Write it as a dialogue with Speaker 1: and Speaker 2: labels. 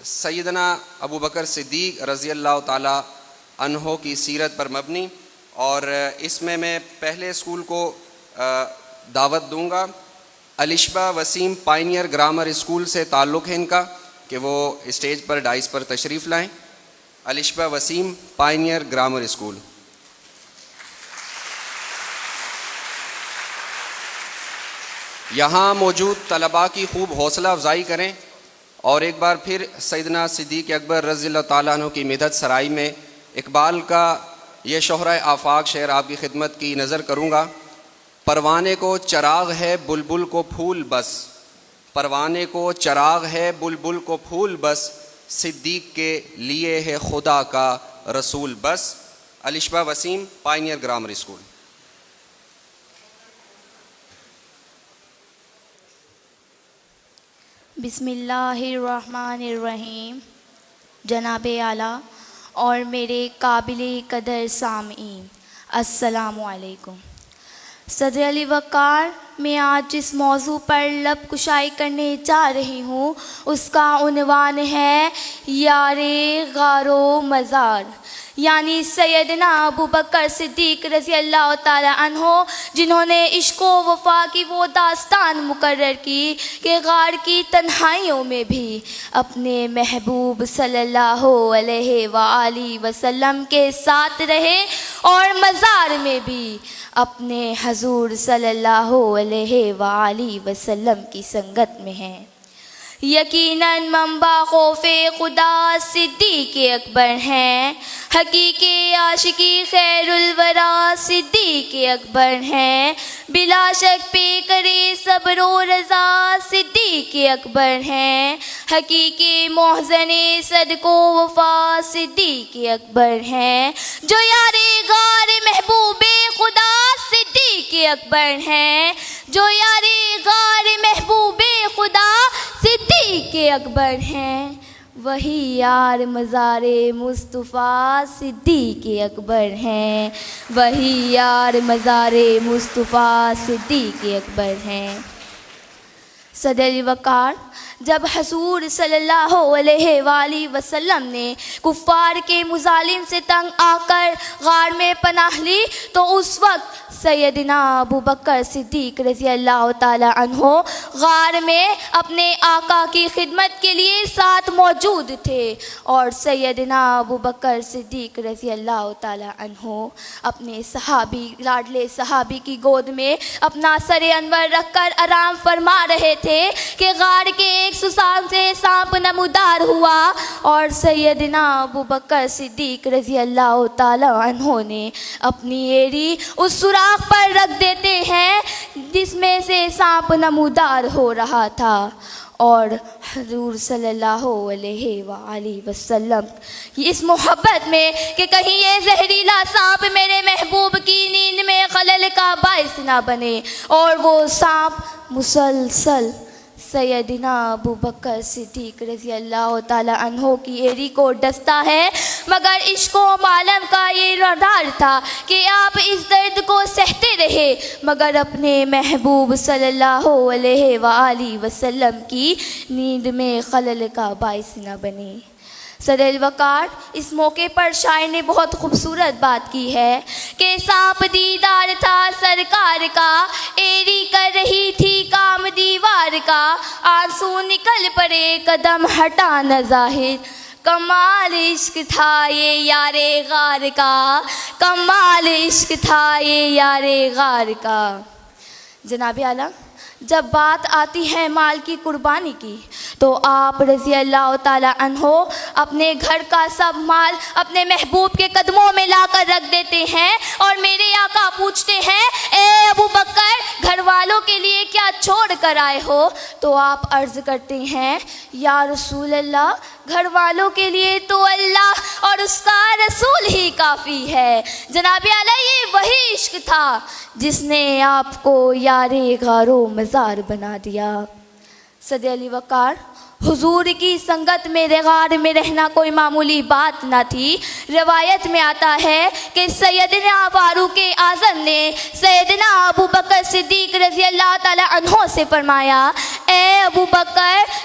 Speaker 1: سیدنا ابو بکر صدیق رضی اللہ تعالی عنہ کی سیرت پر مبنی، اور اس میں پہلے اسکول کو دعوت دوں گا۔ الشبہ وسیم پائنیئر گرامر اسکول سے تعلق ہے ان کا، کہ وہ اسٹیج پر ڈائس پر تشریف لائیں۔ الشبہ وسیم پائنیئر گرامر اسکول۔ یہاں موجود طلباء کی خوب حوصلہ افزائی کریں، اور ایک بار پھر سیدنا صدیق اکبر رضی اللہ تعالیٰ عنہ کی مدحت سرائی میں اقبال کا یہ شہرۂ آفاق شعر آپ کی خدمت کی نظر کروں گا۔ پروانے کو چراغ ہے بلبل کو پھول بس، پروانے کو چراغ ہے بلبل کو پھول بس، صدیق کے لیے ہے خدا کا رسول بس۔ الشبہ وسیم پائنیئر گرامر اسکول۔
Speaker 2: بسم اللہ الرحمن الرحیم۔ جناب اعلیٰ اور میرے قابل قدر سامعین، السلام علیکم۔ صدر علی وقار، میں آج جس موضوع پر لب کشائی کرنے جا رہی ہوں اس کا عنوان ہے یار غار و مزار، یعنی سیدنا ابو بکر صدیق رضی اللہ تعالی عنہ، جنہوں نے عشق و وفا کی وہ داستان مقرر کی کہ غار کی تنہائیوں میں بھی اپنے محبوب صلی اللہ علیہ وآلہ وسلم کے ساتھ رہے، اور مزار میں بھی اپنے حضور صلی اللہ علیہ وآلہ وسلم کی سنگت میں ہیں۔ یقیناً منبع خوف خدا صدیق اکبر ہیں، حقیقی عاشقی خیر الورا صدیق اکبر ہیں، بلا شک پہ کرے صبر و رضا صدیق اکبر ہیں، حقیقی محزن صدق و وفا صدیق اکبر ہیں، جو یار غار محبوب خدا صدیق اکبر ہیں، جو یار غار محبوب خدا صدیق اکبر ہیں، وہی یار مزار مصطفیٰ صدیق اکبر ہیں، وہی یار مزار مصطفیٰ صدیق اکبر ہیں۔ صدر وقار، جب حضور صلی اللہ علیہ وآلہ وسلم نے کفار کے مظالم سے تنگ آ کر غار میں پناہ لی تو اس وقت سیدنا ابو بکر صدیق رضی اللہ تعالی عنہ غار میں اپنے آقا کی خدمت کے لیے ساتھ موجود تھے، اور سیدنا ابو بکر صدیق رضی اللہ تعالی عنہ اپنے صحابی، لاڈلے صحابی کی گود میں اپنا سر انور رکھ کر آرام فرما رہے تھے کہ غار کے ایک سوسان سے سانپ نمودار ہوا، اور سیدنا ابو بکر صدیق رضی اللہ تعالی عنہ نے اپنی ایڑی اس سوراخ پر رکھ دیتے ہیں جس میں سے سانپ نمودار ہو رہا تھا، اور حضور صلی اللہ علیہ وآلہ وسلم اس محبت میں کہ کہیں یہ زہریلا سانپ میرے محبوب کی نیند میں خلل کا باعث نہ بنے، اور وہ سانپ مسلسل سیدنا ابو بکر صدیق رضی اللہ تعالی عنہ کی ایڑی کو ڈستا ہے، مگر عشق و معلم کا یہ رادار تھا کہ آپ اس درد کو سہتے رہے مگر اپنے محبوب صلی اللہ علیہ وآلہ وسلم کی نیند میں خلل کا باعث نہ بنے۔ صدر وقار، اس موقع پر شاعر نے بہت خوبصورت بات کی ہے کہ سانپ دیدار تھا سرکار کا، ایڑی کر رہی تھی کام دیوار کا، آنسو نکل پڑے قدم ہٹا نہ ظاہر، کمال عشق تھا یہ یار غار کا، کمال عشق تھا یہ یار غار کا۔ جناب اعلیٰ، جب بات آتی ہے مال کی قربانی کی تو آپ رضی اللہ تعالی عنہ اپنے گھر کا سب مال اپنے محبوب کے قدموں میں لا کر رکھ دیتے ہیں، اور میرے آقا پوچھتے ہیں اے ابو بکر گھر والوں کے لیے کیا چھوڑ کر آئے ہو؟ تو آپ عرض کرتے ہیں یا رسول اللہ، گھر والوں کے لیے تو اللہ اور اس کا رسول ہی کافی ہے۔ جناب اعلیٰ، یہ وہی عشق تھا جس نے آپ کو یار غار و مزار بنا دیا۔ صدر علی وقار، حضور کی سنگت میں غار میں رہنا کوئی معمولی بات نہ تھی۔ روایت میں آتا ہے کہ سیدنا فاروق اعظم نے سیدنا ابو بکر صدیق رضی اللہ تعالی عنہ سے فرمایا اے ابو بکر،